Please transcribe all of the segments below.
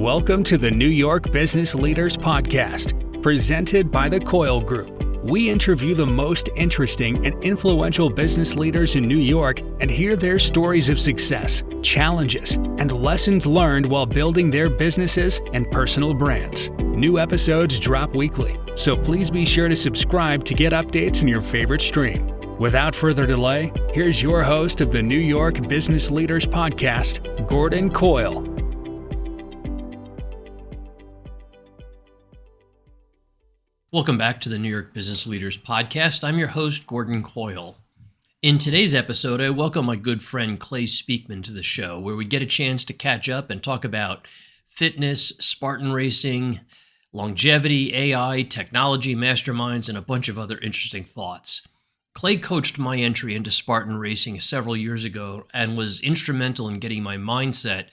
Welcome to the New York Business Leaders Podcast, presented by the Coyle Group. We interview the most interesting and influential business leaders in New York and hear their stories of success, challenges, and lessons learned while building their businesses and personal brands. New episodes drop weekly, so please be sure to subscribe to get updates in your favorite stream. Without further delay, here's your host of the New York Business Leaders Podcast, Gordon Coyle. Welcome back to the New York Business Leaders Podcast. I'm your host, Gordon Coyle. In today's episode, I welcome my good friend Clay Speakman to the show, where we get a chance to catch up and talk about fitness, Spartan Racing, longevity, AI, technology, masterminds, and a bunch of other interesting thoughts. Clay coached my entry into Spartan Racing several years ago and was instrumental in getting my mindset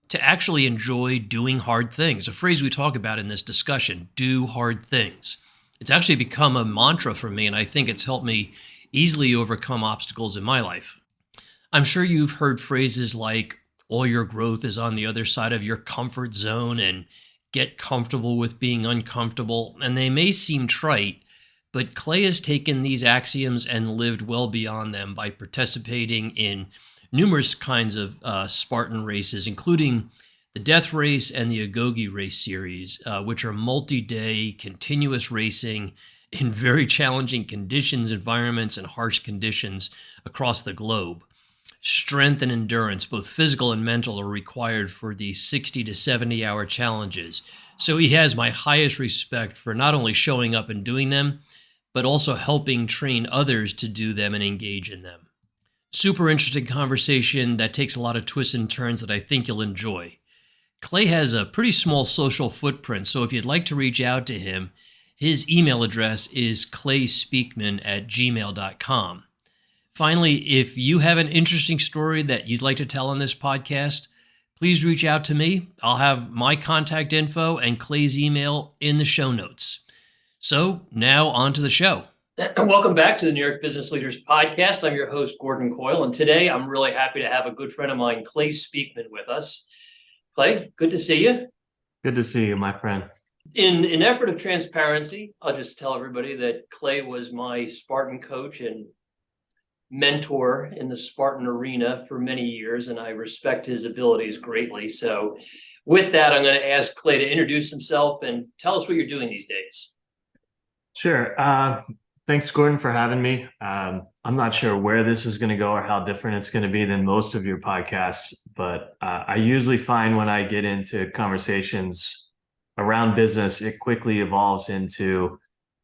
to actually enjoy doing hard things, a phrase we talk about in this discussion, do hard things. It's actually become a mantra for me, and I think it's helped me easily overcome obstacles in my life. I'm sure you've heard phrases like, all your growth is on the other side of your comfort zone, and get comfortable with being uncomfortable, and they may seem trite, but Clay has taken these axioms and lived well beyond them by participating in numerous kinds of Spartan races, including the Death Race and the Agoge Race series, which are multi-day continuous racing in very challenging conditions, environments, and harsh conditions across the globe. Strength and endurance, both physical and mental, are required for these 60 to 70 hour challenges. So he has my highest respect for not only showing up and doing them, but also helping train others to do them and engage in them. Super interesting conversation that takes a lot of twists and turns that I think you'll enjoy. Clay has a pretty small social footprint, so if you'd like to reach out to him, his email address is clayspeakman@gmail.com. Finally, if you have an interesting story that you'd like to tell on this podcast, please reach out to me. I'll have my contact info and Clay's email in the show notes. So now on to the show. Welcome back to the New York Business Leaders Podcast. I'm your host, Gordon Coyle, and today I'm really happy to have a good friend of mine, Clay Speakman, with us. Clay, good to see you. Good to see you, my friend. In an effort of transparency, I'll just tell everybody that Clay was my Spartan coach and mentor in the Spartan arena for many years, and I respect his abilities greatly. So with that, I'm going to ask Clay to introduce himself and tell us what you're doing these days. Sure. Thanks, Gordon, for having me. I'm not sure where this is going to go or how different it's going to be than most of your podcasts, but I usually find when I get into conversations around business, it quickly evolves into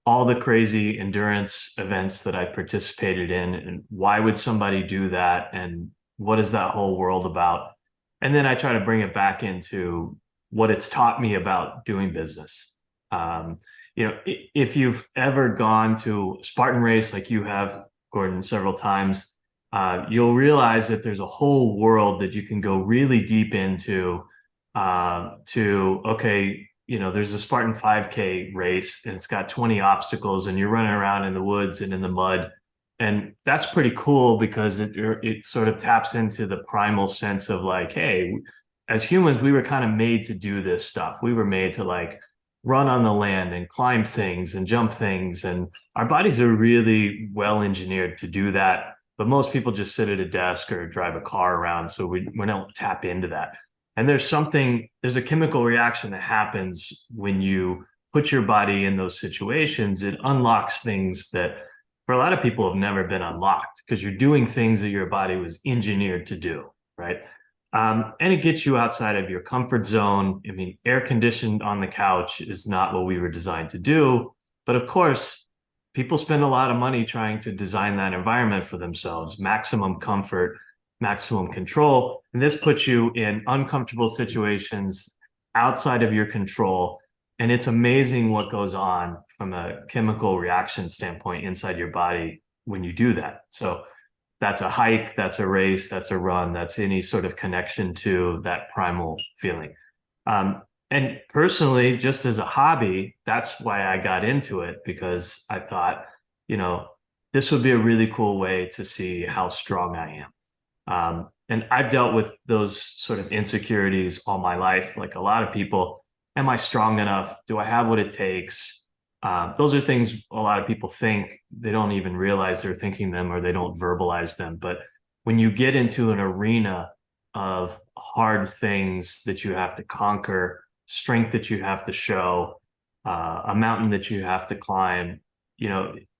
all the crazy endurance events that I participated in, and why would somebody do that, and what is that whole world about? And then I try to bring it back into what it's taught me about doing business. If you've ever gone to Spartan Race like you have, Gordon, several times, you'll realize that there's a whole world that you can go really deep into there's a Spartan 5K race and it's got 20 obstacles and you're running around in the woods and in the mud. And that's pretty cool because it sort of taps into the primal sense of like, hey, as humans, we were kind of made to do this stuff. We were made to like run on the land and climb things and jump things. And our bodies are really well engineered to do that. But most people just sit at a desk or drive a car around. So we don't tap into that. And there's a chemical reaction that happens when you put your body in those situations. It unlocks things that for a lot of people have never been unlocked because you're doing things that your body was engineered to do, right? And it gets you outside of your comfort zone. I mean, air conditioned on the couch is not what we were designed to do. But of course, people spend a lot of money trying to design that environment for themselves, maximum comfort, maximum control. And this puts you in uncomfortable situations outside of your control. And it's amazing what goes on from a chemical reaction standpoint inside your body when you do that. So that's a hike, that's a race, that's a run, that's any sort of connection to that primal feeling. And personally, just as a hobby, that's why I got into it, because I thought, this would be a really cool way to see how strong I am. And I've dealt with those sort of insecurities all my life, like a lot of people. Am I strong enough? Do I have what it takes? Those are things a lot of people think. They don't even realize they're thinking them, or they don't verbalize them. But when you get into an arena of hard things that you have to conquer, strength that you have to show, a mountain that you have to climb,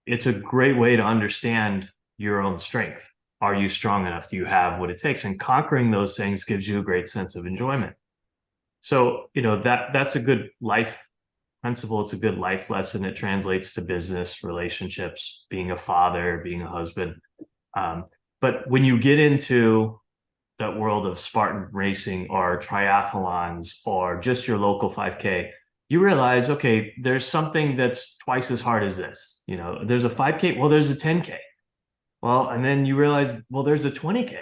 it's a great way to understand your own strength. Are you strong enough? Do you have what it takes? And conquering those things gives you a great sense of enjoyment. So, that's a good life principle. It's a good life lesson. It translates to business, relationships, being a father, being a husband. But when you get into that world of Spartan racing or triathlons or just your local 5K, you realize, okay, there's something that's twice as hard as this. There's a 5K, well, there's a 10K. Well, and then you realize, well, there's a 20K.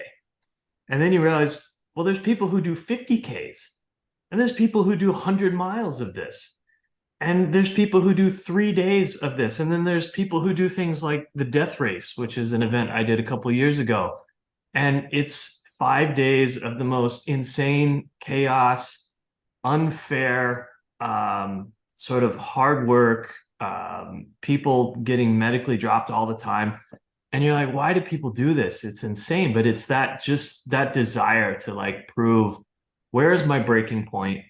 And then you realize, well, there's people who do 50Ks. And there's people who do 100 miles of this. And there's people who do 3 days of this. And then there's people who do things like the death race, which is an event I did a couple of years ago. And it's 5 days of the most insane chaos, unfair, sort of hard work, people getting medically dropped all the time. And you're like, why do people do this? It's insane. But it's that desire to like prove, where is my breaking point?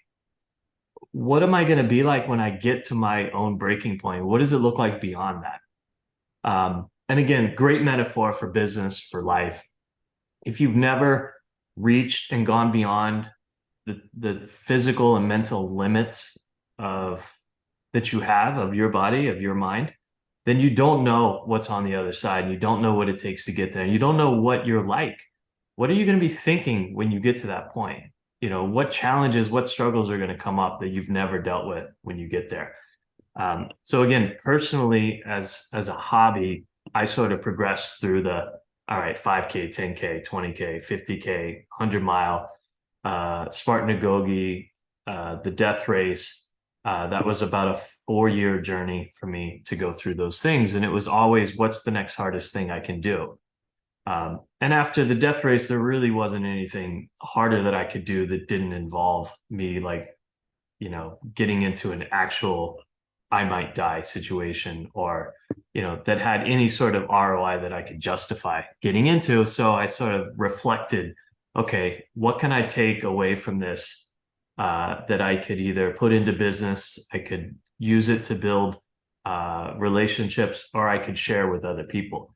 What am I going to be like when I get to my own breaking point? What does it look like beyond that? And again, great metaphor for business, for life. If you've never reached and gone beyond the physical and mental limits that you have of your body, of your mind, then you don't know what's on the other side. You don't know what it takes to get there. You don't know what you're like. What are you going to be thinking when you get to that point? What challenges, what struggles are going to come up that you've never dealt with when you get there? So again, personally, as a hobby, I sort of progressed through all right, 5K, 10K, 20K, 50K, 100 mile, Spartan Agoge, the death race. That was about a 4-year journey for me to go through those things. And it was always, what's the next hardest thing I can do? And after the death race, there really wasn't anything harder that I could do that didn't involve me, like, getting into an actual I might die situation, or, that had any sort of ROI that I could justify getting into. So I sort of reflected, okay, what can I take away from this that I could either put into business, I could use it to build relationships, or I could share with other people.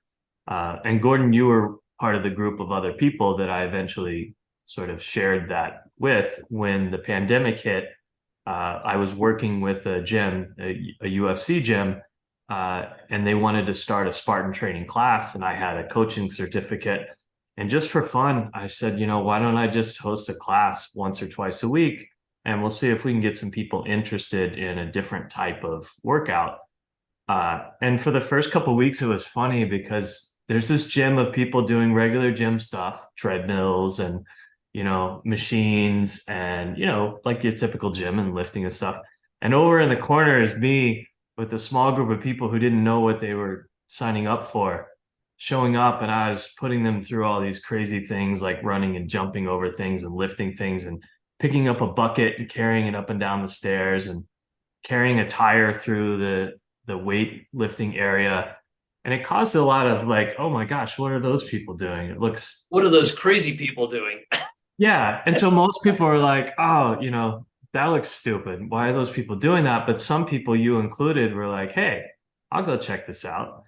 And Gordon, you were part of the group of other people that I eventually sort of shared that with. When the pandemic hit, I was working with a gym, a UFC gym, and they wanted to start a Spartan training class, and I had a coaching certificate. And just for fun, I said, why don't I just host a class once or twice a week, and we'll see if we can get some people interested in a different type of workout. And for the first couple of weeks, it was funny because there's this gym of people doing regular gym stuff, treadmills and, machines and, like your typical gym and lifting and stuff. And over in the corner is me with a small group of people who didn't know what they were signing up for, showing up. And I was putting them through all these crazy things like running and jumping over things and lifting things and picking up a bucket and carrying it up and down the stairs and carrying a tire through the weight lifting area. And it caused a lot of like, oh my gosh, what are those people doing? What are those crazy people doing? Yeah. And so most people are like, oh, that looks stupid. Why are those people doing that? But some people, you included, were like, hey, I'll go check this out.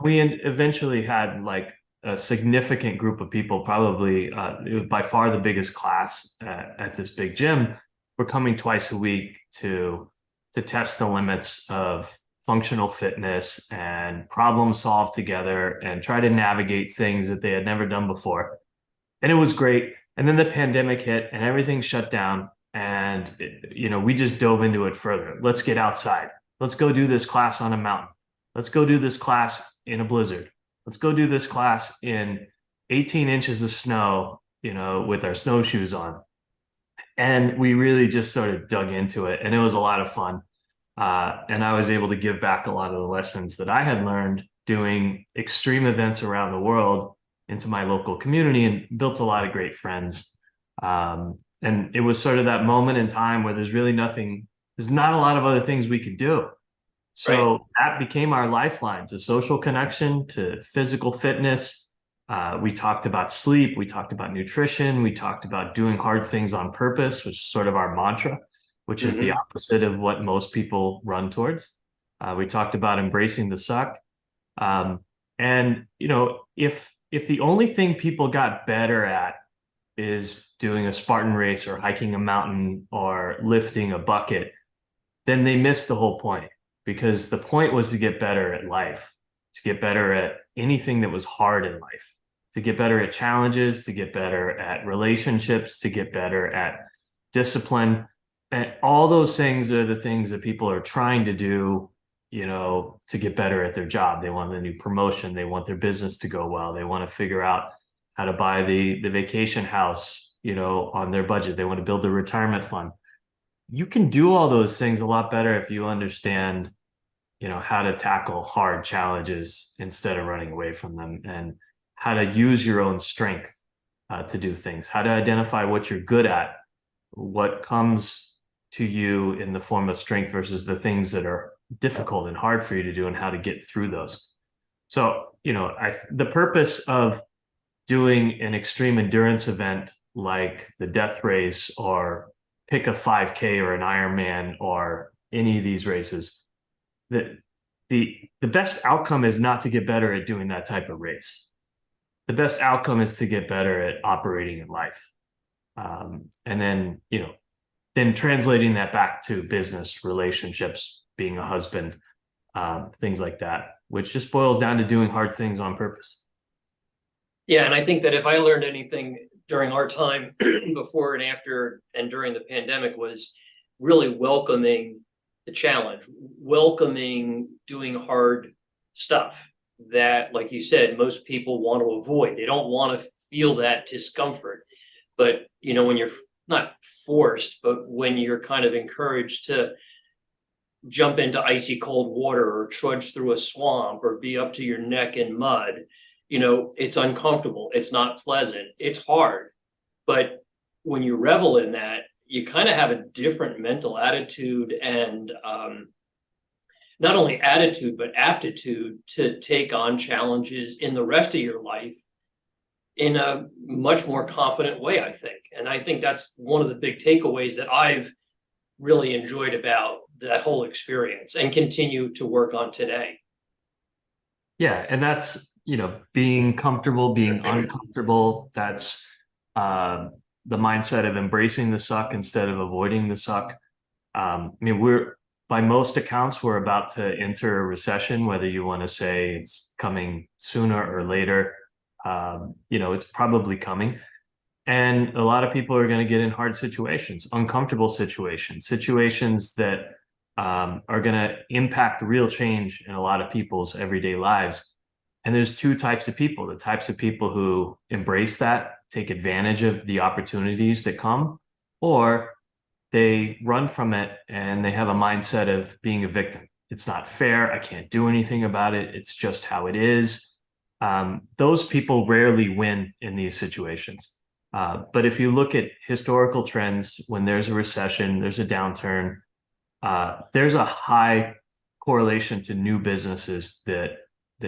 We eventually had like a significant group of people, probably it was by far the biggest class at this big gym. We're coming twice a week to test the limits of functional fitness and problem solve together and try to navigate things that they had never done before. And it was great. And then the pandemic hit and everything shut down. And, we just dove into it further. Let's get outside. Let's go do this class on a mountain. Let's go do this class in a blizzard. Let's go do this class in 18 inches of snow, with our snowshoes on. And we really just sort of dug into it. And it was a lot of fun. And I was able to give back a lot of the lessons that I had learned doing extreme events around the world into my local community and built a lot of great friends. And it was sort of that moment in time where there's not a lot of other things we could do. Right. So that became our lifeline to social connection, to physical fitness. We talked about sleep. We talked about nutrition. We talked about doing hard things on purpose, which is sort of our mantra, which is the Mm-hmm. opposite of what most people run towards. We talked about embracing the suck. Um, and if the only thing people got better at is doing a Spartan race or hiking a mountain or lifting a bucket, then they missed the whole point, because the point was to get better at life, to get better at anything that was hard in life, to get better at challenges, to get better at relationships, to get better at discipline. And all those things are the things that people are trying to do, to get better at their job. They want a new promotion. They want their business to go well. They want to figure out how to buy the vacation house, on their budget. They want to build the retirement fund. You can do all those things a lot better if you understand, how to tackle hard challenges instead of running away from them, and how to use your own strength to do things, how to identify what you're good at, what comes to you in the form of strength versus the things that are difficult and hard for you to do, and how to get through those. So, the purpose of doing an extreme endurance event like the death race, or pick a 5K or an Ironman or any of these races, that the best outcome is not to get better at doing that type of race. The best outcome is to get better at operating in life. And then translating that back to business, relationships, being a husband, things like that, which just boils down to doing hard things on purpose. Yeah, and I think that if I learned anything during our time before and after and during the pandemic, was really welcoming the challenge, welcoming doing hard stuff that, like you said, most people want to avoid. They don't want to feel that discomfort. But, when you're not forced, but when you're kind of encouraged to jump into icy cold water or trudge through a swamp or be up to your neck in mud, it's uncomfortable. It's not pleasant. It's hard. But when you revel in that, you kind of have a different mental attitude and not only attitude, but aptitude to take on challenges in the rest of your life in a much more confident way, I think. And I think that's one of the big takeaways that I've really enjoyed about that whole experience and continue to work on today. Yeah, and that's, being comfortable, being uncomfortable. That's the mindset of embracing the suck instead of avoiding the suck. By most accounts, we're about to enter a recession, whether you want to say it's coming sooner or later. It's probably coming. And a lot of people are going to get in hard situations, uncomfortable situations, situations that are going to impact real change in a lot of people's everyday lives. And there's two types of people: the types of people who embrace that, take advantage of the opportunities that come, or they run from it and they have a mindset of being a victim. It's not fair. I can't do anything about it. It's just how it is. Those people rarely win in these situations. But if you look at historical trends, when there's a recession, there's a downturn, there's a high correlation to new businesses that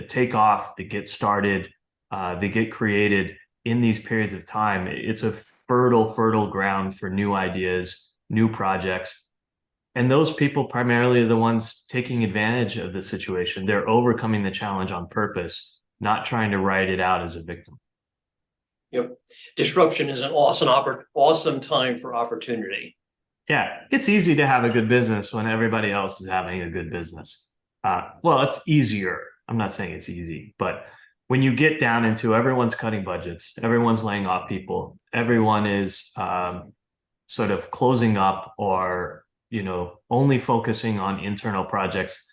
take off, that get started, they get created in these periods of time. It's a fertile ground for new ideas, new projects. And those people primarily are the ones taking advantage of the situation. They're overcoming the challenge on purpose, not trying to ride it out as a victim. Yep. Disruption is an awesome time for opportunity. Yeah, it's easy to have a good business when everybody else is having a good business. Well, it's easier. I'm not saying it's easy, but when you get down into everyone's cutting budgets, everyone's laying off people, everyone is sort of closing up, or only focusing on internal projects,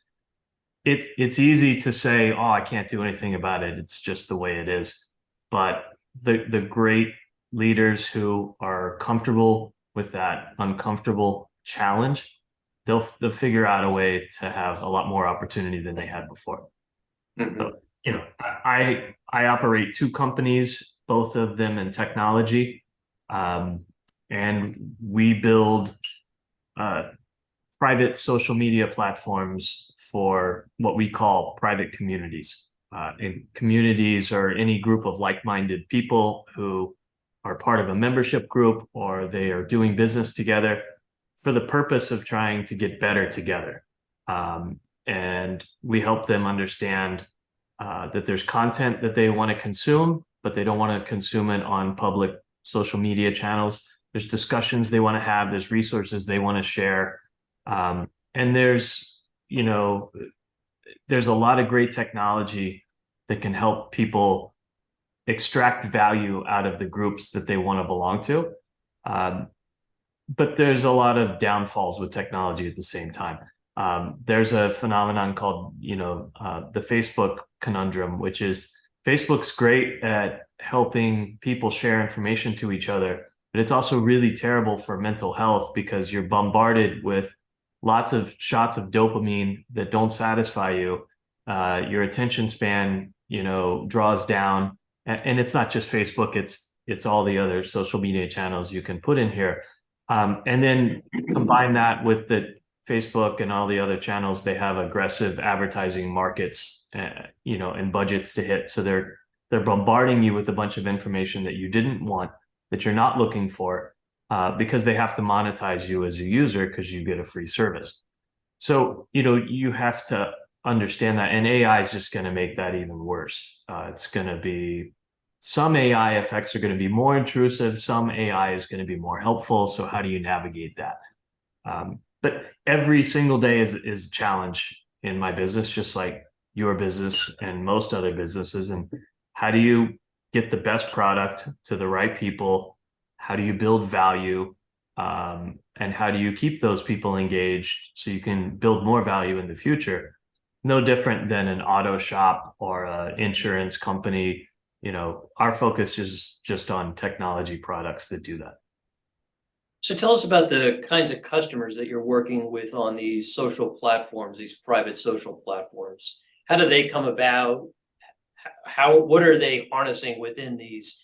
it's easy to say, oh, I can't do anything about it. It's just the way it is. But the great leaders who are comfortable with that uncomfortable challenge, they'll figure out a way to have a lot more opportunity than they had before. Mm-hmm. So I operate two companies, both of them in technology, and we build uh, private social media platforms for what we call private communities. And communities are any group of like-minded people who are part of a membership group, or they are doing business together for the purpose of trying to get better together. And we help them understand that there's content that they want to consume, but they don't want to consume it on public social media channels. There's discussions they want to have, there's resources they want to share. And there's a lot of great technology that can help people extract value out of the groups that they want to belong to. But there's a lot of downfalls with technology at the same time. There's a phenomenon called, the Facebook conundrum, which is Facebook's great at helping people share information to each other, but it's also really terrible for mental health because you're bombarded with lots of shots of dopamine that don't satisfy you. Your attention span, draws down, and it's not just Facebook, it's all the other social media channels you can put in here. And then combine that with the Facebook and all the other channels, they have aggressive advertising markets, and budgets to hit. So they're bombarding you with a bunch of information that you didn't want, that you're not looking for, because they have to monetize you as a user because you get a free service. So, you have to understand that, and AI is just going to make that even worse. It's going to be, some AI effects are going to be more intrusive, some AI is going to be more helpful. So how do you navigate that? But every single day is a challenge in my business, just like your business and most other businesses. And how do you get the best product to the right people? How do you build value? And how do you keep those people engaged so you can build more value in the future? No different than an auto shop or an insurance company. Our focus is just on technology products that do that. So tell us about the kinds of customers that you're working with on these social platforms, these private social platforms. How do they come about? What are they harnessing within these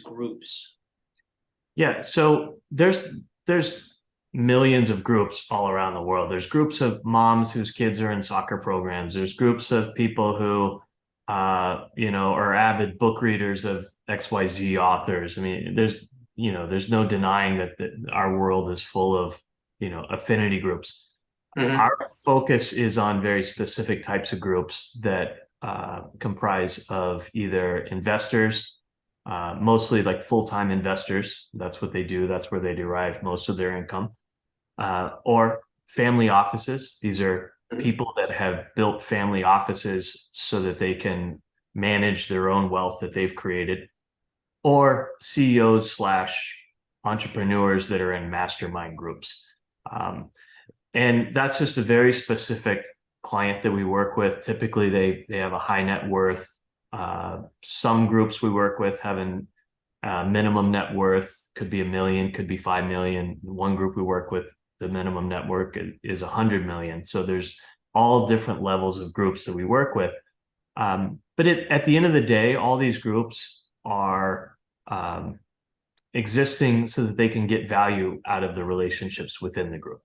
groups? Yeah, so there's millions of groups all around the world. There's groups of moms whose kids are in soccer programs. There's groups of people who are avid book readers of XYZ authors. I mean, there's no denying that our world is full of, affinity groups. Mm-hmm. Our focus is on very specific types of groups that comprise of either investors, mostly like full-time investors. That's what they do. That's where they derive most of their income. Or family offices. These are people that have built family offices so that they can manage their own wealth that they've created. Or CEOs / entrepreneurs that are in mastermind groups. And that's just a very specific client that we work with. Typically, they have a high net worth. Some groups we work with have a minimum net worth, could be $1 million, could be 5 million. One group we work with, the minimum net worth is 100 million. So there's all different levels of groups that we work with. But at the end of the day, all these groups are existing so that they can get value out of the relationships within the group.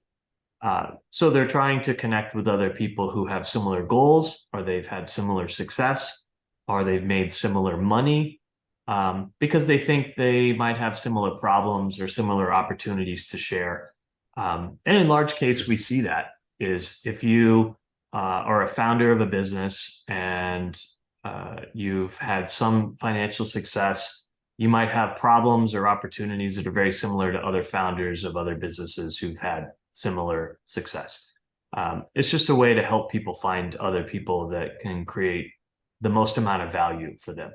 So they're trying to connect with other people who have similar goals, or they've had similar success, or they've made similar money, because they think they might have similar problems or similar opportunities to share. And in large case, we see that is if you are a founder of a business and you've had some financial success, you might have problems or opportunities that are very similar to other founders of other businesses who've had similar success. It's just a way to help people find other people that can create the most amount of value for them.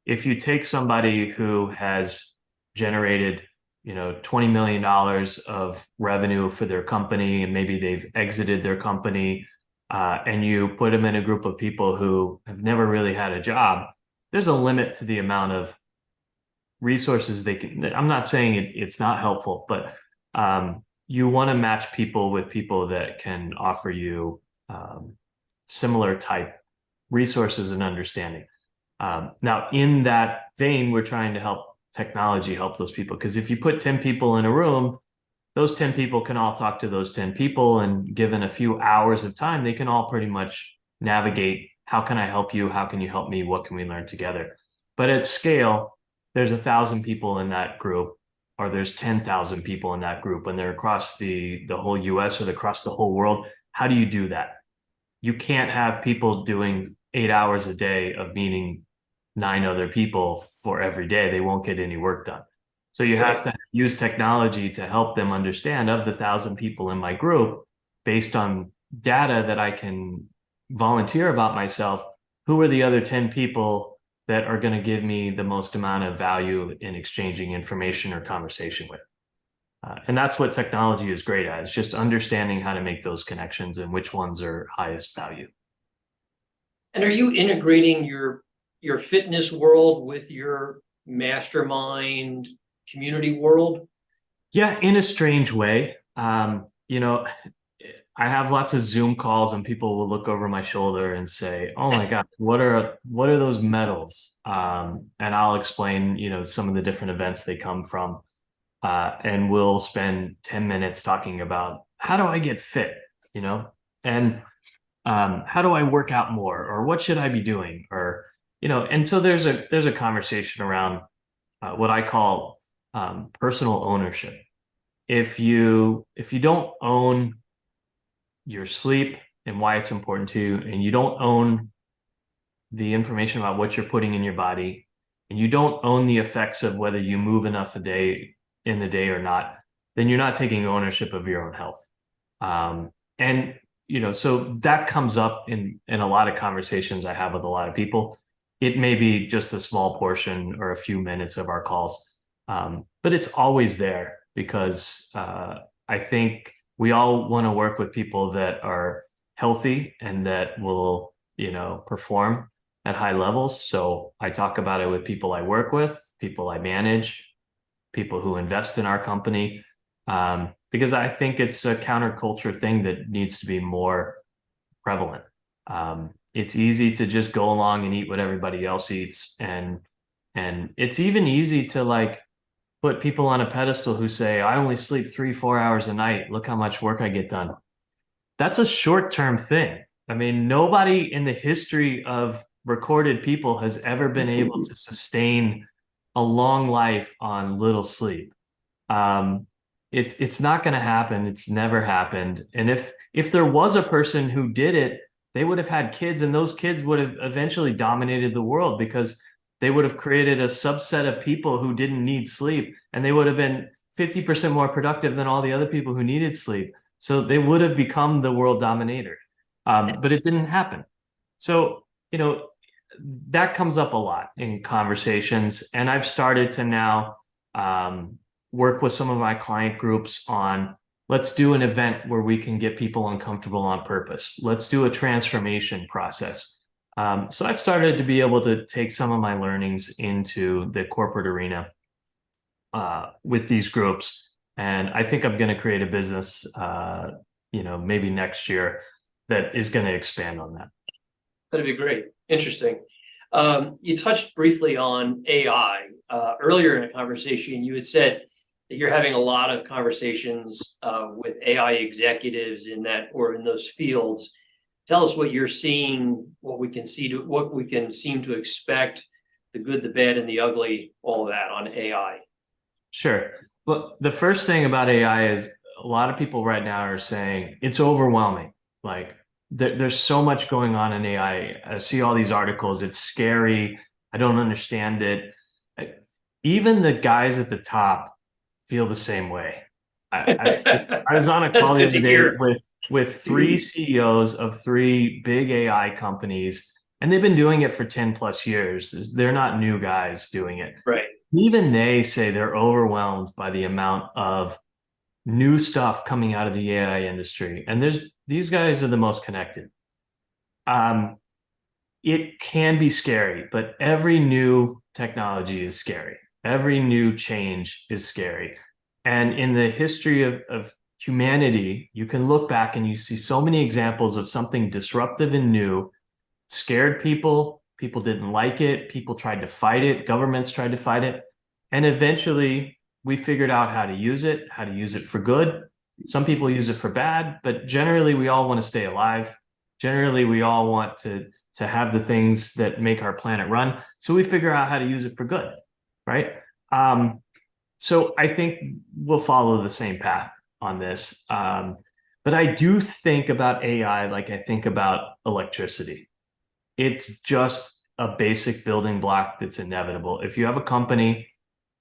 If you take somebody who has generated, $20 million of revenue for their company, and maybe they've exited their company, and you put them in a group of people who have never really had a job, there's a limit to the amount of resources they can. I'm not saying it's not helpful, but you want to match people with people that can offer you similar type resources and understanding. Now, in that vein, we're trying to help technology help those people. Because if you put 10 people in a room, those 10 people can all talk to those 10 people. And given a few hours of time, they can all pretty much navigate, how can I help you? How can you help me? What can we learn together? But at scale, there's 1,000 people in that group, or there's 10,000 people in that group, and they're across the whole US or across the whole world. How do you do that? You can't have people doing 8 hours a day of meeting 9 other people for every day. They won't get any work done. So you have to use technology to help them understand, of the 1,000 people in my group, based on data that I can volunteer about myself, who are the other 10 people that are going to give me the most amount of value in exchanging information or conversation with. And that's what technology is great at. It's just understanding how to make those connections and which ones are highest value. And are you integrating your fitness world with your mastermind community world? Yeah, in a strange way. You know, I have lots of Zoom calls and people will look over my shoulder and say, "Oh my God, what are those medals?" And I'll explain, some of the different events they come from. And we'll spend 10 minutes talking about, how do I get fit, and how do I work out more, or what should I be doing, or, and so there's a conversation around what I call personal ownership. If you don't own your sleep and why it's important to you, and you don't own the information about what you're putting in your body, and you don't own the effects of whether you move enough in the day or not, then you're not taking ownership of your own health. And so that comes up in a lot of conversations I have with a lot of people. It may be just a small portion or a few minutes of our calls, but it's always there, because I think we all want to work with people that are healthy and that will, perform at high levels. So I talk about it with people I work with, people I manage, people who invest in our company, because I think it's a counterculture thing that needs to be more prevalent. It's easy to just go along and eat what everybody else eats, and it's even easy to put people on a pedestal who say, "I only sleep 3-4 hours a night. Look how much work I get done." That's a short-term thing. I mean, nobody in the history of recorded people has ever been able to sustain a long life on little sleep. It's not going to happen. It's never happened. And if there was a person who did it, they would have had kids, and those kids would have eventually dominated the world, because they would have created a subset of people who didn't need sleep, and they would have been 50% more productive than all the other people who needed sleep. So they would have become the world dominator. But it didn't happen. So, that comes up a lot in conversations. And I've started to now work with some of my client groups on, let's do an event where we can get people uncomfortable on purpose. Let's do a transformation process. So I've started to be able to take some of my learnings into the corporate arena with these groups. And I think I'm going to create a business, maybe next year, that is going to expand on that. That'd be great. Interesting. You touched briefly on AI. Earlier in a conversation, you had said that you're having a lot of conversations with AI executives in those fields. Tell us what you're seeing, what we can seem to expect, the good, the bad, and the ugly, all of that on AI. Sure. Well, the first thing about AI is, a lot of people right now are saying it's overwhelming. There's so much going on in AI. I see all these articles. It's scary. I don't understand it. Even the guys at the top feel the same way. I was on a call the other day with 3 CEOs of 3 big AI companies, and they've been doing it for 10 plus years. They're not new guys doing it. Right. Even they say they're overwhelmed by the amount of new stuff coming out of the AI industry. And these guys are the most connected. It can be scary, but every new technology is scary. Every new change is scary. And in the history of humanity, you can look back and you see so many examples of something disruptive and new scared people. People didn't like it. People tried to fight it. Governments tried to fight it. And eventually we figured out how to use it for good. Some people use it for bad, but generally we all want to stay alive. Generally, we all want to have the things that make our planet run. So we figure out how to use it for good, right? So I think we'll follow the same path on this. But I do think about AI like I think about electricity. It's just a basic building block that's inevitable. If you have a company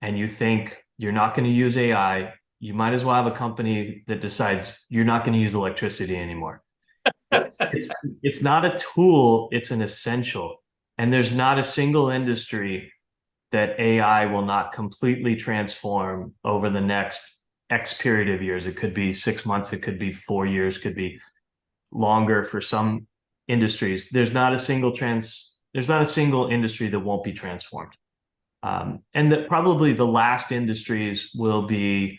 and you think you're not going to use AI, you might as well have a company that decides you're not going to use electricity anymore. It's not a tool, it's an essential. And there's not a single industry that AI will not completely transform over the next X period of years. It could be 6 months, it could be 4 years, could be longer for some industries. There's not a single industry that won't be transformed. And that probably the last industries will be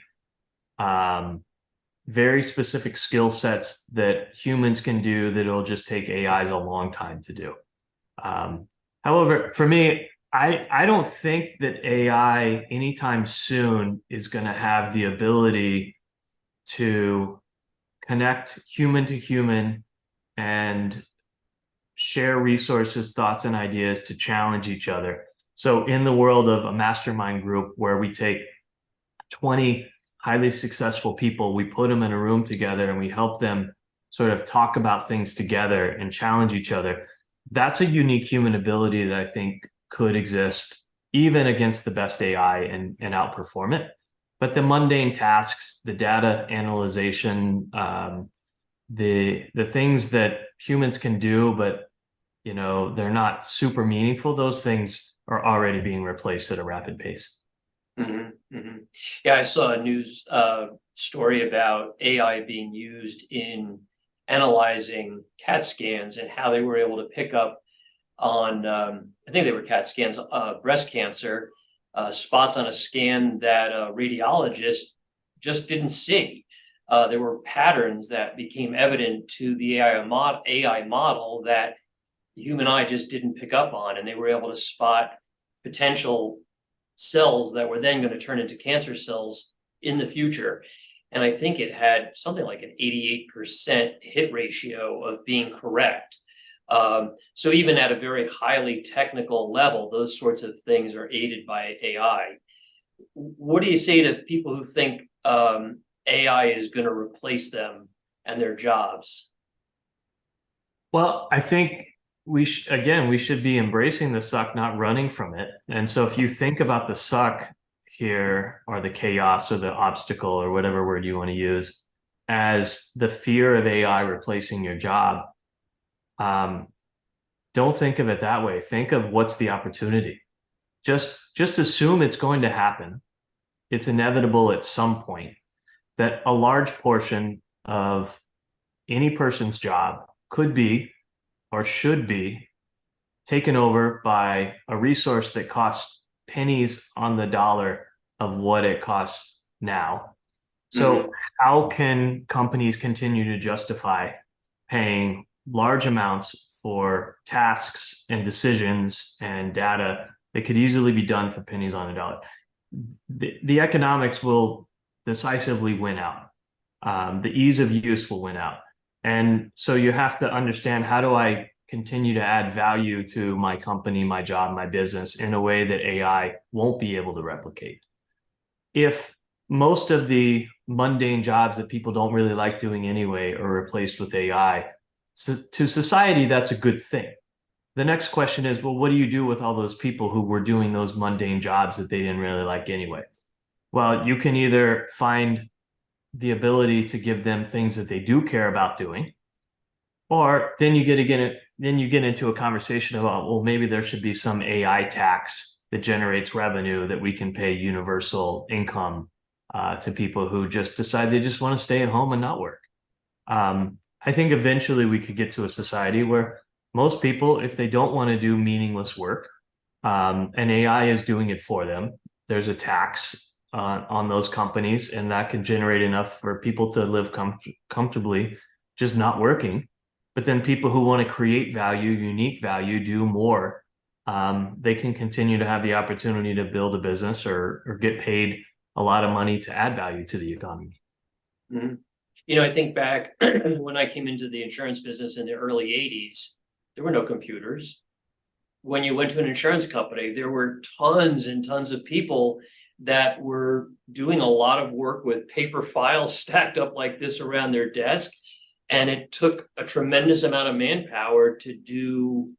very specific skill sets that humans can do that it'll just take AIs a long time to do. However, for me, I don't think that AI anytime soon is going to have the ability to connect human to human and share resources, thoughts, and ideas to challenge each other. So in the world of a mastermind group where we take 20 highly successful people, we put them in a room together and we help them sort of talk about things together and challenge each other. That's a unique human ability that I think could exist even against the best AI and outperform it. But the mundane tasks, the data analyzation, the things that humans can do, but they're not super meaningful, those things are already being replaced at a rapid pace. Mm-hmm, mm-hmm. Yeah, I saw a news story about AI being used in analyzing CAT scans and how they were able to pick up on, I think they were CAT scans, breast cancer, spots on a scan that a radiologist just didn't see. There were patterns that became evident to the AI model that the human eye just didn't pick up on, and they were able to spot potential cells that were then going to turn into cancer cells in the future. And I think it had something like an 88% hit ratio of being correct. So even at a very highly technical level, those sorts of things are aided by AI. What do you say to people who think AI is going to replace them and their jobs? Well, I think we should be embracing the suck, not running from it. And so if you think about the suck here, or the chaos or the obstacle or whatever word you want to use, as the fear of AI replacing your job, don't think of it that way. Think of what's the opportunity. Just assume it's going to happen. It's inevitable at some point that a large portion of any person's job could be or should be taken over by a resource that costs pennies on the dollar of what it costs now. So how can companies continue to justify paying large amounts for tasks and decisions and data that could easily be done for pennies on the dollar? The economics will decisively win out. The ease of use will win out. And so you have to understand, how do I continue to add value to my company, my job, my business in a way that AI won't be able to replicate? If most of the mundane jobs that people don't really like doing anyway are replaced with AI, so to society, that's a good thing. The next question is, well, what do you do with all those people who were doing those mundane jobs that they didn't really like anyway? Well, you can either find the ability to give them things that they do care about doing, or then you get into a conversation about, well, maybe there should be some AI tax that generates revenue that we can pay universal income to people who just decide they just want to stay at home and not work. I think eventually we could get to a society where most people, if they don't want to do meaningless work, and AI is doing it for them, there's a tax on those companies, and that can generate enough for people to live comfortably, just not working. But then people who want to create value, unique value, do more. They can continue to have the opportunity to build a business or get paid a lot of money to add value to the economy. Mm-hmm. You know, I think back when I came into the insurance business in the early 80s, there were no computers. When you went to an insurance company, there were tons and tons of people that were doing a lot of work with paper files stacked up like this around their desk. And it took a tremendous amount of manpower to do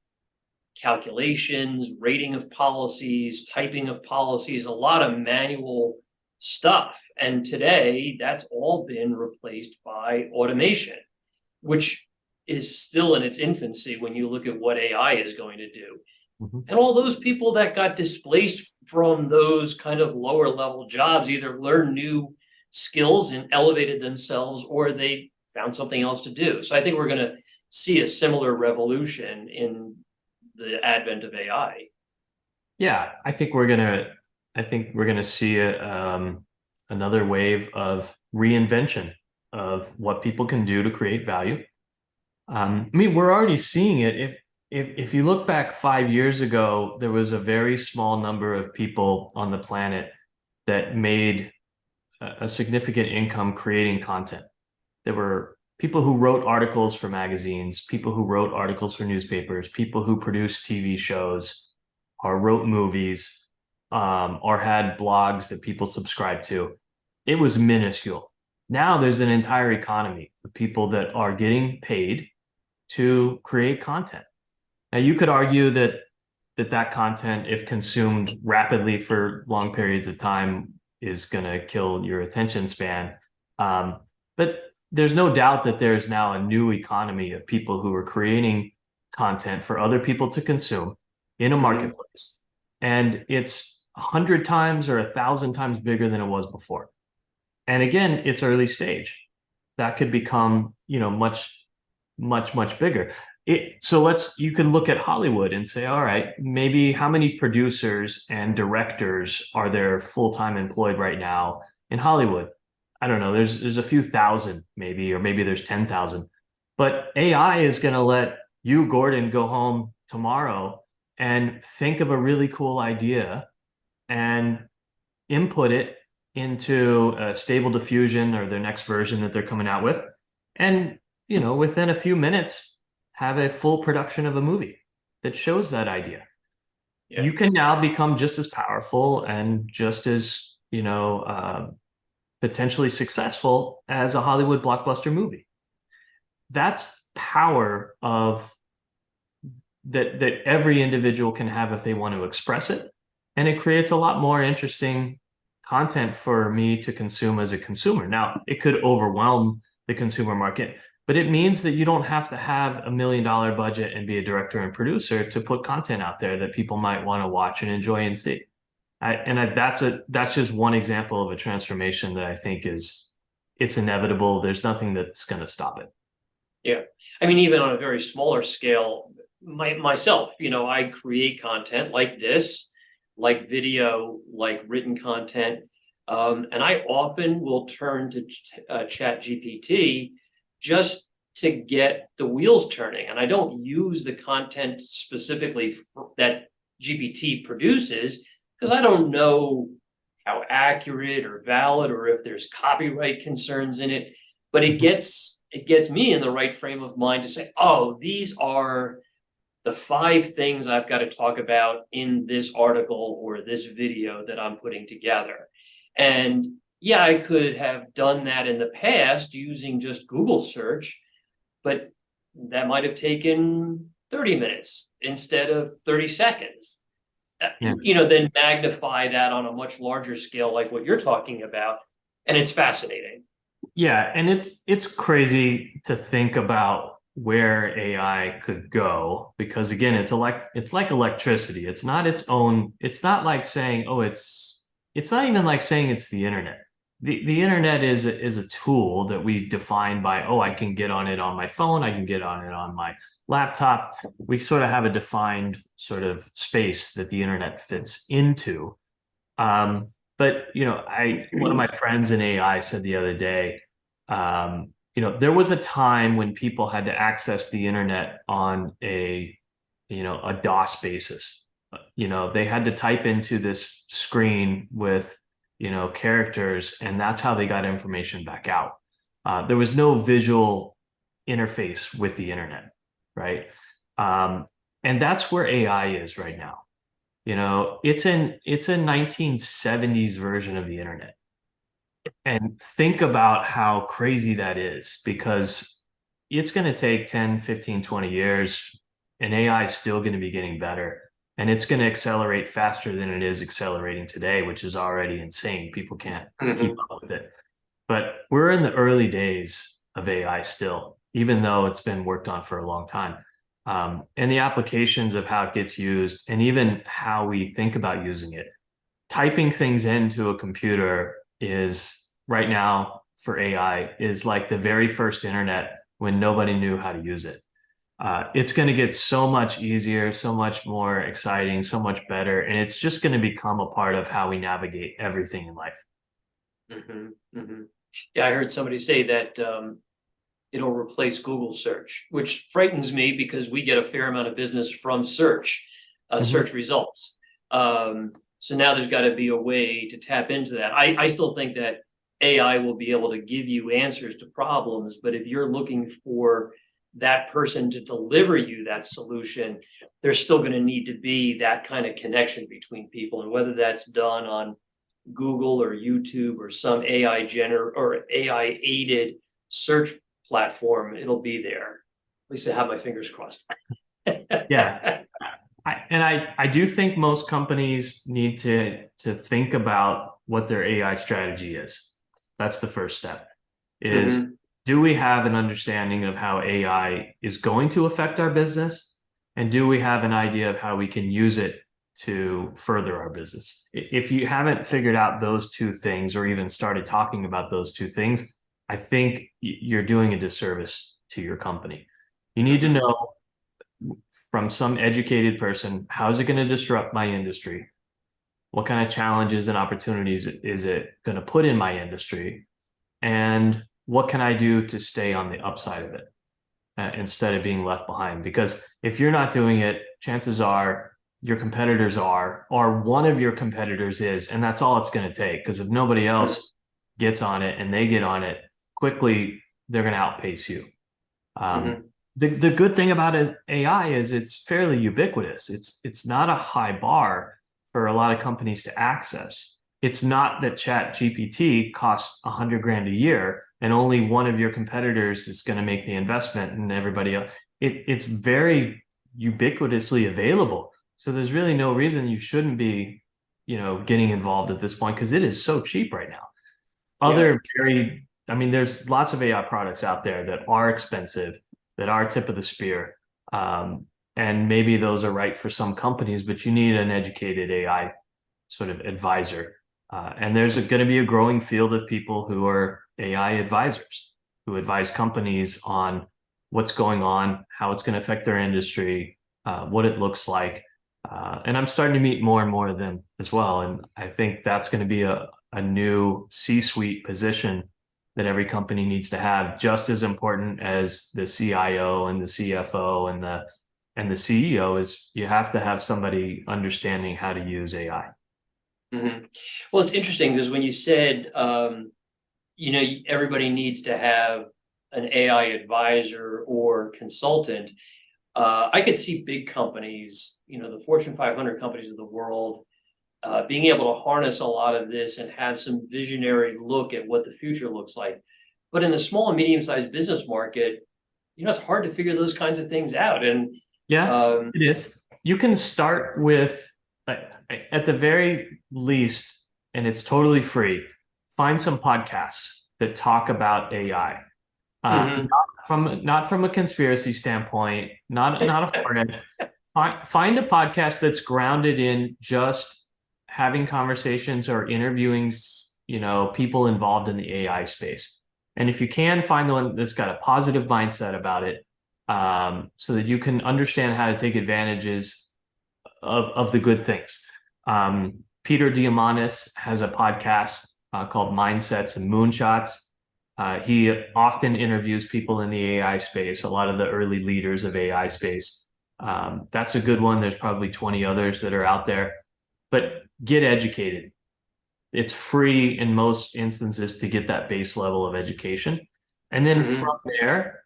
calculations, rating of policies, typing of policies, a lot of manual stuff. And today, that's all been replaced by automation, which is still in its infancy when you look at what AI is going to do. Mm-hmm. And all those people that got displaced from those kind of lower level jobs either learned new skills and elevated themselves, or they found something else to do. So I think we're going to see a similar revolution in the advent of AI. Yeah, I think we're gonna see another wave of reinvention of what people can do to create value. I mean, we're already seeing it. If you look back 5 years ago, there was a very small number of people on the planet that made a significant income creating content. There were people who wrote articles for magazines, people who wrote articles for newspapers, people who produced TV shows or wrote movies, or had blogs that people subscribed to. It was minuscule. Now there's an entire economy of people that are getting paid to create content. Now you could argue that content, if consumed rapidly for long periods of time, is going to kill your attention span. But there's no doubt that there's now a new economy of people who are creating content for other people to consume in a marketplace. And it's 100 times or 1,000 times bigger than it was before. And again, it's early stage. That could become, much, much, much bigger. So you can look at Hollywood and say, all right, maybe how many producers and directors are there full-time employed right now in Hollywood? I don't know, there's a few thousand maybe, or maybe there's 10,000. But AI is going to let you, Gordon, go home tomorrow and think of a really cool idea and input it into a Stable Diffusion or their next version that they're coming out with. And, within a few minutes, have a full production of a movie that shows that idea. Yeah. You can now become just as powerful and just as, potentially successful as a Hollywood blockbuster movie. That's power of that every individual can have if they want to express it. And it creates a lot more interesting content for me to consume as a consumer. Now, it could overwhelm the consumer market, but it means that you don't have to have $1 million budget and be a director and producer to put content out there that people might want to watch and enjoy and see. That's just one example of a transformation that I think it's inevitable. There's nothing that's going to stop it. Yeah. I mean, even on a very smaller scale, myself, I create content like this, like video, like written content. And I often will turn to Chat GPT just to get the wheels turning. And I don't use the content specifically that GPT produces, because I don't know how accurate or valid or if there's copyright concerns in it. But it gets me in the right frame of mind to say, oh, these are the 5 things I've got to talk about in this article or this video that I'm putting together. And yeah, I could have done that in the past using just Google search, but that might have taken 30 minutes instead of 30 seconds. Yeah. Then magnify that on a much larger scale, like what you're talking about. And it's fascinating. Yeah. And it's crazy to think about where AI could go, because again, it's like electricity. It's not like saying, oh, it's not even like saying it's the internet. The internet is a tool that we define by, oh, I can get on it on my phone, I can get on it on my laptop. We sort of have a defined sort of space that the internet fits into. But one of my friends in AI said the other day, there was a time when people had to access the internet on a DOS basis. They had to type into this screen with, characters, and that's how they got information back out. There was no visual interface with the internet, right? And that's where AI is right now. It's a 1970s version of the internet. And think about how crazy that is, because it's going to take 10, 15, 20 years, and AI is still going to be getting better. And it's going to accelerate faster than it is accelerating today, which is already insane. People can't keep up with it. But we're in the early days of AI still, even though it's been worked on for a long time. And the applications of how it gets used, and even how we think about using it. Typing things into a computer is right now for AI is like the very first internet when nobody knew how to use it. It's going to get so much easier, so much more exciting, so much better, and it's just going to become a part of how we navigate everything in life. Yeah, I heard somebody say that it'll replace Google search, which frightens me because we get a fair amount of business from search results. So now there's got to be a way to tap into that. I still think that AI will be able to give you answers to problems, but if you're looking for that person to deliver you that solution, there's still going to need to be that kind of connection between people. And whether that's done on Google or YouTube or some AI aided search platform, it'll be there. At least I have my fingers crossed. Yeah. I do think most companies need to think about what their AI strategy is. That's the first step. Do we have an understanding of how AI is going to affect our business? And do we have an idea of how we can use it to further our business? If you haven't figured out those two things, or even started talking about those two things, I think you're doing a disservice to your company. You need to know from some educated person, how's it going to disrupt my industry? What kind of challenges and opportunities is it going to put in my industry? And what can I do to stay on the upside of it instead of being left behind? Because if you're not doing it, chances are your competitors are, or one of your competitors is, and that's all it's going to take. Because if nobody else gets on it and they get on it quickly, they're going to outpace you. The good thing about AI is it's fairly ubiquitous. It's not a high bar for a lot of companies to access. It's not that Chat GPT costs $100,000 a year and only one of your competitors is going to make the investment and everybody else. It's very ubiquitously available. So there's really no reason you shouldn't be, getting involved at this point, because it is so cheap right now. There's lots of AI products out there that are expensive, that are tip of the spear. And maybe those are right for some companies, but you need an educated AI sort of advisor. And there's going to be a growing field of people who are AI advisors, who advise companies on what's going on, how it's going to affect their industry, what it looks like. And I'm starting to meet more and more of them as well. And I think that's going to be a new C-suite position that every company needs to have, just as important as the CIO and the CFO and the CEO. Is you have to have somebody understanding how to use AI. Well, it's interesting because when you said, everybody needs to have an AI advisor or consultant, I could see big companies, the Fortune 500 companies of the world, being able to harness a lot of this and have some visionary look at what the future looks like. But in the small and medium-sized business market, it's hard to figure those kinds of things out. And it is. You can start with, at the very least, and it's totally free, find some podcasts that talk about AI. Not from a conspiracy standpoint, not a far edge. Find a podcast that's grounded in just having conversations or interviewing, people involved in the AI space. And if you can, find the one that's got a positive mindset about it, so that you can understand how to take advantages of the good things. Peter Diamandis has a podcast called Mindsets and Moonshots. He often interviews people in the AI space, a lot of the early leaders of AI space. That's a good one. There's probably 20 others that are out there, but get educated. It's free in most instances to get that base level of education. And then from there,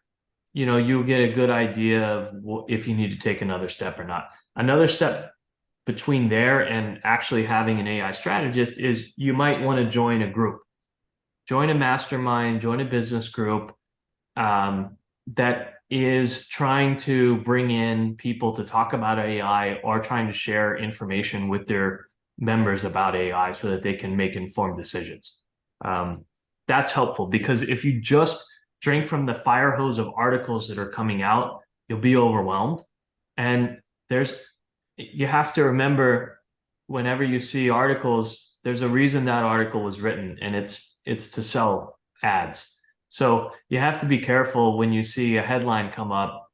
you'll get a good idea of if you need to take another step or not. Another step between there and actually having an AI strategist is you might want to join a group, join a mastermind, join a business group that is trying to bring in people to talk about AI or trying to share information with their members about AI so that they can make informed decisions. That's helpful, because if you just drink from the fire hose of articles that are coming out, you'll be overwhelmed. And you have to remember, whenever you see articles, there's a reason that article was written, and it's to sell ads. So you have to be careful when you see a headline come up.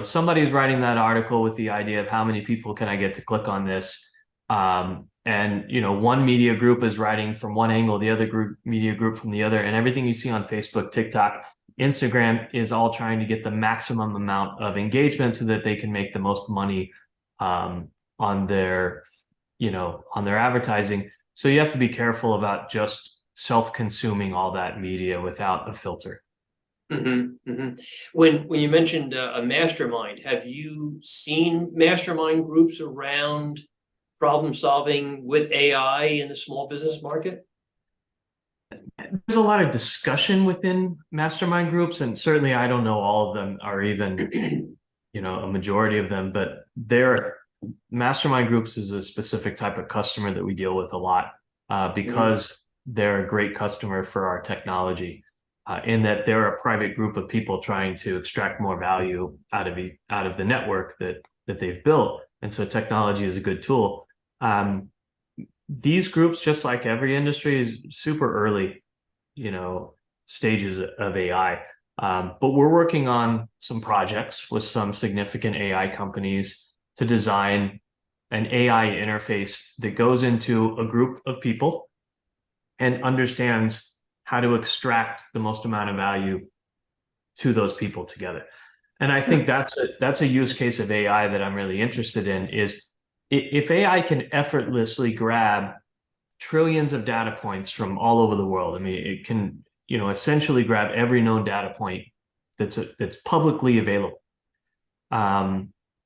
Somebody's writing that article with the idea of how many people can I get to click on this. And one media group is writing from one angle, the other media group from the other, and everything you see on Facebook, TikTok, Instagram is all trying to get the maximum amount of engagement so that they can make the most money on their advertising. So you have to be careful about just self-consuming all that media without a filter. When you mentioned a mastermind, have you seen mastermind groups around problem solving with AI in the small business market? There's a lot of discussion within mastermind groups, and certainly I don't know all of them, or even a majority of them, but mastermind groups is a specific type of customer that we deal with a lot, because they're a great customer for our technology, in that they're a private group of people trying to extract more value out of the network that they've built. And so technology is a good tool. These groups, just like every industry, is super early, stages of AI. But we're working on some projects with some significant AI companies to design an AI interface that goes into a group of people and understands how to extract the most amount of value to those people together. And I think that's a use case of AI that I'm really interested in, is if AI can effortlessly grab trillions of data points from all over the world. I mean, it can, essentially grab every known data point that's publicly available.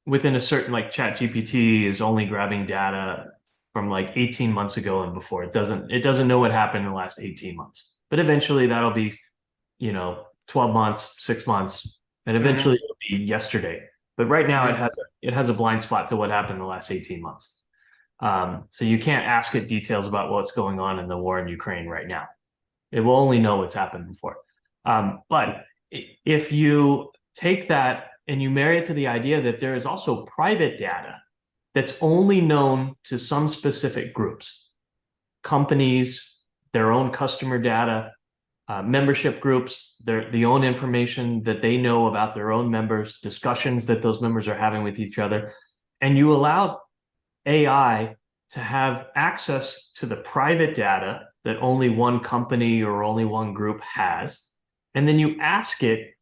Within a certain, like ChatGPT is only grabbing data from like 18 months ago and before. It doesn't know what happened in the last 18 months. But eventually that'll be, 12 months, 6 months, and eventually it'll be yesterday. But right now it has a blind spot to what happened in the last 18 months. So you can't ask it details about what's going on in the war in Ukraine right now. It will only know what's happened before. But if you take that and you marry it to the idea that there is also private data that's only known to some specific groups, companies, their own customer data, membership groups, the own information that they know about their own members, discussions that those members are having with each other, and you allow AI to have access to the private data that only one company or only one group has, and then you ask it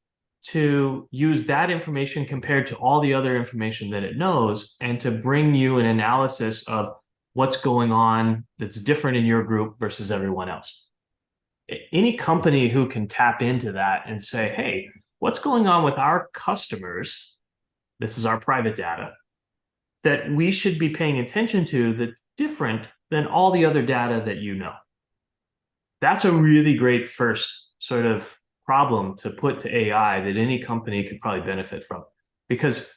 to use that information compared to all the other information that it knows, and to bring you an analysis of what's going on that's different in your group versus everyone else. Any company who can tap into that and say, hey, what's going on with our customers? This is our private data that we should be paying attention to, that's different than all the other data that you know. That's a really great first sort of problem to put to AI that any company could probably benefit from, because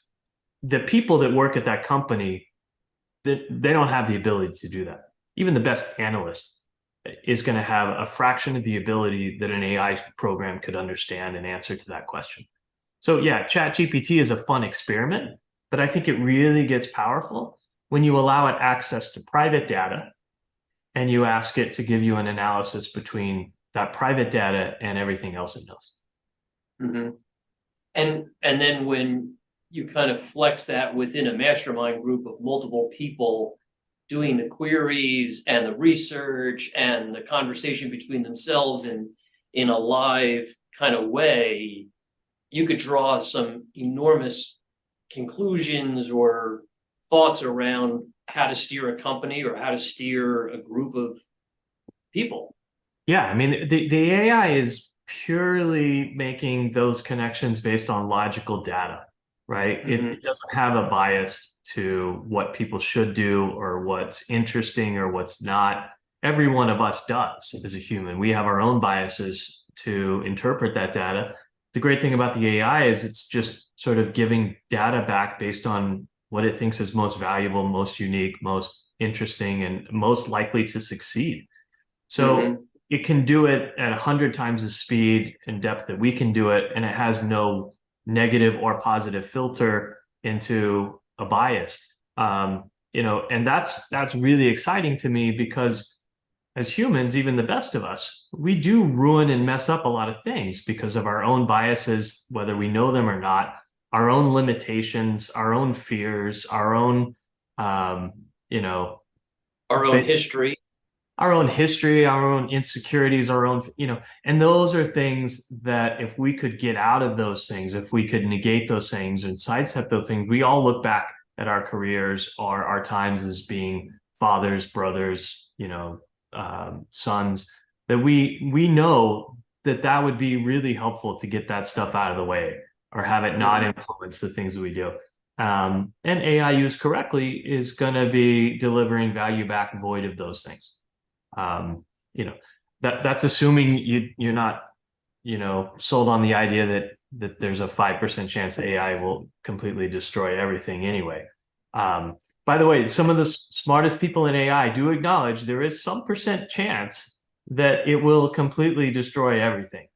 the people that work at that company, they don't have the ability to do that. Even the best analyst is going to have a fraction of the ability that an AI program could understand and answer to that question. So yeah, ChatGPT is a fun experiment, but I think it really gets powerful when you allow it access to private data and you ask it to give you an analysis between that private data and everything else it knows. And then when you kind of flex that within a mastermind group of multiple people doing the queries and the research and the conversation between themselves and in a live kind of way, you could draw some enormous conclusions or thoughts around how to steer a company or how to steer a group of people. Yeah, I mean, the AI is purely making those connections based on logical data, right? It doesn't have a bias to what people should do or what's interesting or what's not. Every one of us does as a human. We have our own biases to interpret that data. The great thing about the AI is it's just sort of giving data back based on what it thinks is most valuable, most unique, most interesting, and most likely to succeed. So it can do it at 100 times the speed and depth that we can do it, and it has no negative or positive filter into a bias. And that's really exciting to me because as humans, even the best of us, we do ruin and mess up a lot of things because of our own biases, whether we know them or not, our own limitations, our own fears, our own, um, you know, Our own history. our own history, our own insecurities, our own, and those are things that if we could get out of those things, if we could negate those things and sidestep those things, we all look back at our careers or our times as being fathers, brothers, sons, that we know that that would be really helpful to get that stuff out of the way or have it not influence the things that we do. And AI used correctly is going to be delivering value back void of those things. um, that's assuming you're not, sold on the idea that there's a 5% chance that AI will completely destroy everything anyway. By the way, some of the smartest people in AI do acknowledge there is some percent chance that it will completely destroy everything.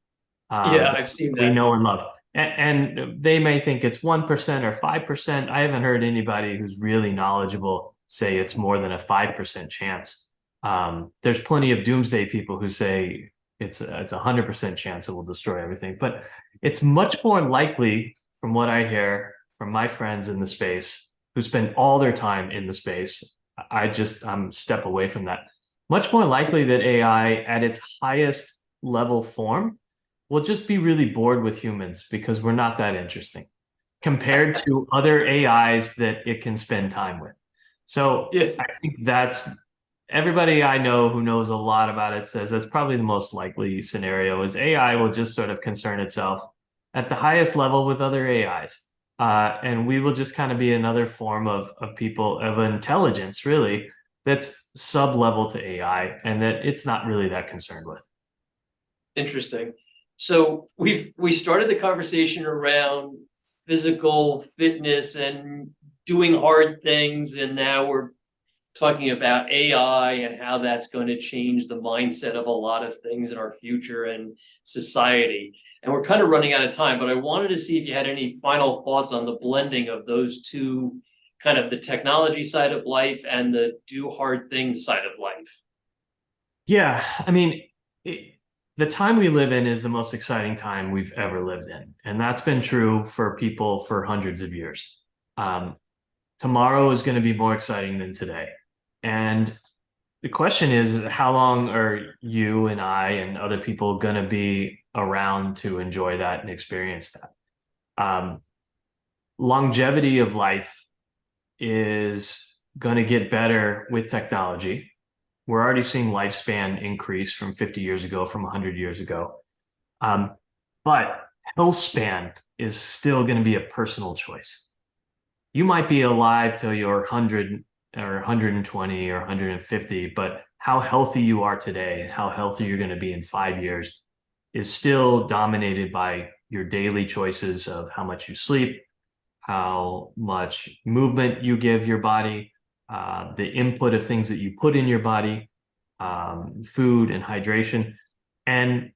Yeah, I've seen that. We know and love. And they may think it's 1% or 5%. I haven't heard anybody who's really knowledgeable say it's more than a 5% chance. There's plenty of doomsday people who say it's a 100% chance it will destroy everything, but it's much more likely, from what I hear from my friends in the space who spend all their time in the space. I'm step away from that. Much more likely that AI at its highest level form will just be really bored with humans because we're not that interesting compared to other AIs that it can spend time with. So Yeah. I think that's everybody I know who knows a lot about it says that's probably the most likely scenario is AI will just sort of concern itself at the highest level with other AIs. And we will just kind of be another form of people of intelligence, really, that's sub-level to AI and that it's not really that concerned with. Interesting. So we started the conversation around physical fitness and doing hard things, and now we're talking about AI and how that's going to change the mindset of a lot of things in our future and society. And we're kind of running out of time, but I wanted to see if you had any final thoughts on the blending of those two, kind of the technology side of life and the do hard things side of life. Yeah, I mean, the time we live in is the most exciting time we've ever lived in. And that's been true for people for hundreds of years. Tomorrow is going to be more exciting than today. And the question is, how long are you and I and other people going to be around to enjoy that and experience that? Longevity of life is going to get better with technology. We're already seeing lifespan increase from 50 years ago, from 100 years ago. But health span is still going to be a personal choice. You might be alive till you're 100 or 120 or 150, but how healthy you are today, how healthy you're going to be in 5 years is still dominated by your daily choices of how much you sleep, how much movement you give your body, the input of things that you put in your body, food and hydration. And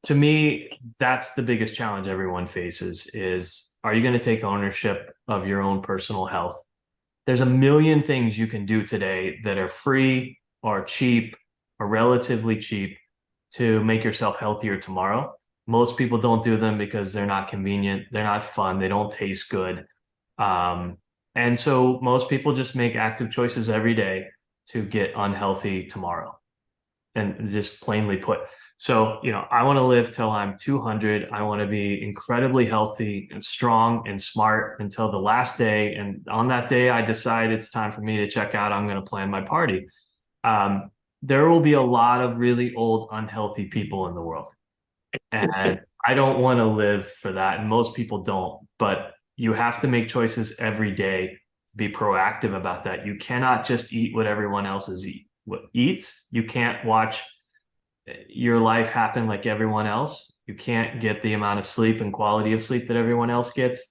to me, that's the biggest challenge everyone faces is, are you going to take ownership of your own personal health? There's a million things you can do today that are free or cheap or relatively cheap to make yourself healthier tomorrow. Most people don't do them because they're not convenient, they're not fun, they don't taste good. And so most people just make active choices every day to get unhealthy tomorrow. And just plainly put. So, I want to live till I'm 200. I want to be incredibly healthy and strong and smart until the last day. And on that day, I decide it's time for me to check out. I'm going to plan my party. There will be a lot of really old, unhealthy people in the world. And I don't want to live for that. And most people don't. But you have to make choices every day to be proactive about that. You cannot just eat what everyone else eats. You can't watch your life happen like everyone else. You can't get the amount of sleep and quality of sleep that everyone else gets.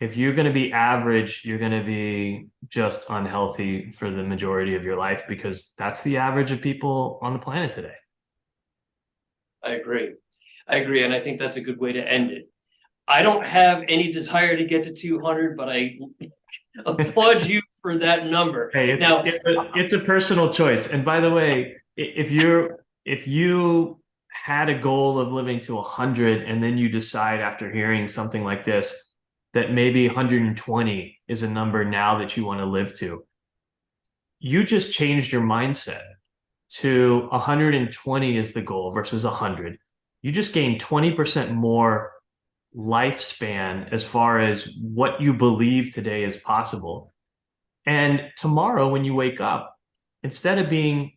If you're going to be average, you're going to be just unhealthy for the majority of your life, because that's the average of people on the planet today. I agree. And I think that's a good way to end it. I don't have any desire to get to 200, but I applaud you for that number. Hey, it's a personal choice. And by the way, if you had a goal of living to 100, and then you decide after hearing something like this that maybe 120 is a number now that you want to live to, you just changed your mindset to 120 is the goal versus 100. You just gained 20% more lifespan as far as what you believe today is possible. And tomorrow, when you wake up, instead of being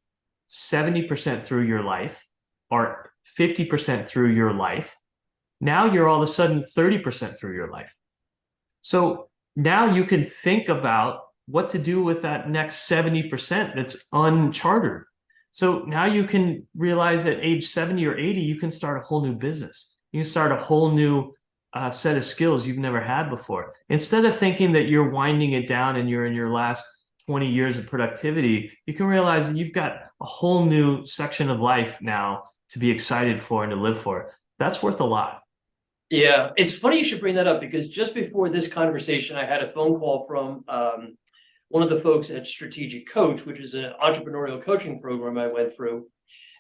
70% through your life or 50% through your life, now you're all of a sudden 30% through your life. So now you can think about what to do with that next 70% that's unchartered. So now you can realize at age 70 or 80, you can start a whole new business. You can start a whole new set of skills you've never had before. Instead of thinking that you're winding it down and you're in your last 20 years of productivity, you can realize that you've got a whole new section of life now to be excited for and to live for. That's worth a lot. Yeah, it's funny you should bring that up, because just before this conversation, I had a phone call from one of the folks at Strategic Coach, which is an entrepreneurial coaching program I went through,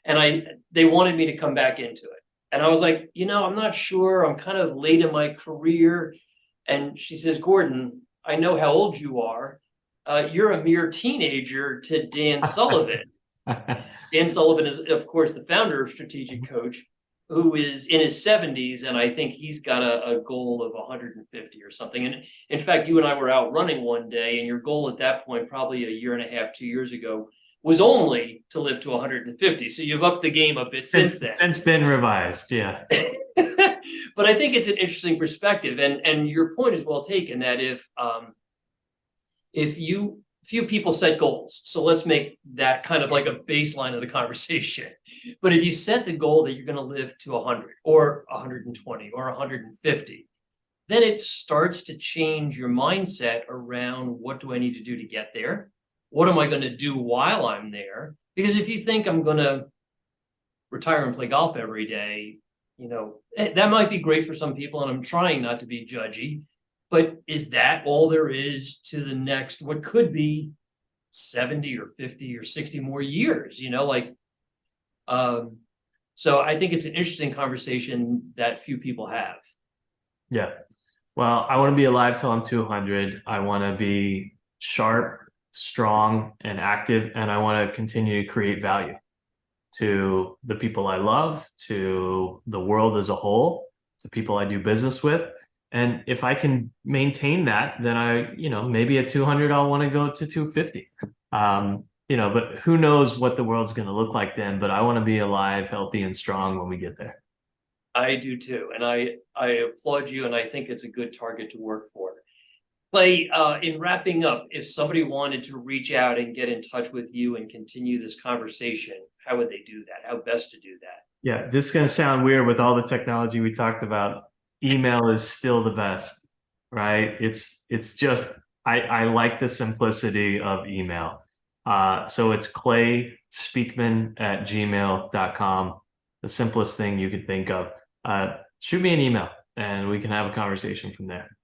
and they wanted me to come back into it. And I was like, I'm not sure. I'm kind of late in my career. And she says, Gordon, I know how old you are. You're a mere teenager to Dan Sullivan. Dan Sullivan is, of course, the founder of Strategic Coach, who is in his 70s, and I think he's got a goal of 150 or something. And in fact, you and I were out running one day, and your goal at that point, probably a year and a half, 2 years ago, was only to live to 150. So you've upped the game a bit since then. Since been revised, yeah. But I think it's an interesting perspective, and your point is well taken, that if few people set goals, so let's make that kind of like a baseline of the conversation. But if you set the goal that you're going to live to 100 or 120 or 150, then it starts to change your mindset around, what do I need to do to get there? What am I going to do while I'm there? Because if you think I'm going to retire and play golf every day, that might be great for some people, and I'm trying not to be judgy. But is that all there is to the next, what could be 70 or 50 or 60 more years, so I think it's an interesting conversation that few people have. Yeah. Well, I want to be alive till I'm 200. I want to be sharp, strong, and active. And I want to continue to create value to the people I love, to the world as a whole, to people I do business with. And if I can maintain that, then maybe at 200, I'll want to go to 250. But who knows what the world's going to look like then, but I want to be alive, healthy, and strong when we get there. I do too. And I applaud you, and I think it's a good target to work for. Clay, in wrapping up, if somebody wanted to reach out and get in touch with you and continue this conversation, how would they do that? How best to do that? Yeah, this is going to sound weird with all the technology we talked about. Email is still the best, right? It's just, I like the simplicity of email. So it's Clay Speakman at gmail.com. The simplest thing you could think of. Shoot me an email and we can have a conversation from there.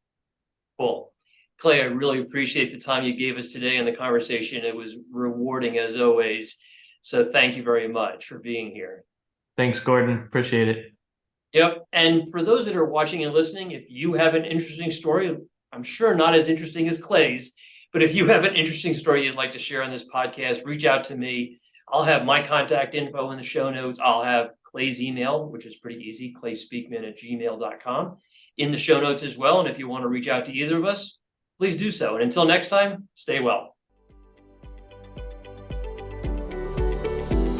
Cool. Clay, I really appreciate the time you gave us today and the conversation. It was rewarding as always. So thank you very much for being here. Thanks, Gordon. Appreciate it. Yep. And for those that are watching and listening, if you have an interesting story, I'm sure not as interesting as Clay's, but if you have an interesting story you'd like to share on this podcast, reach out to me. I'll have my contact info in the show notes. I'll have Clay's email, which is pretty easy, clayspeakman@gmail.com, in the show notes as well. And if you want to reach out to either of us, please do so. And until next time, stay well.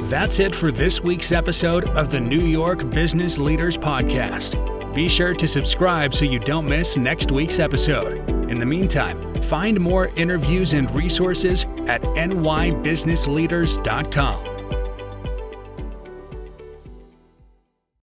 That's it for this week's episode of the New York Business Leaders Podcast. Be sure to subscribe so you don't miss next week's episode. In the meantime, find more interviews and resources at nybusinessleaders.com.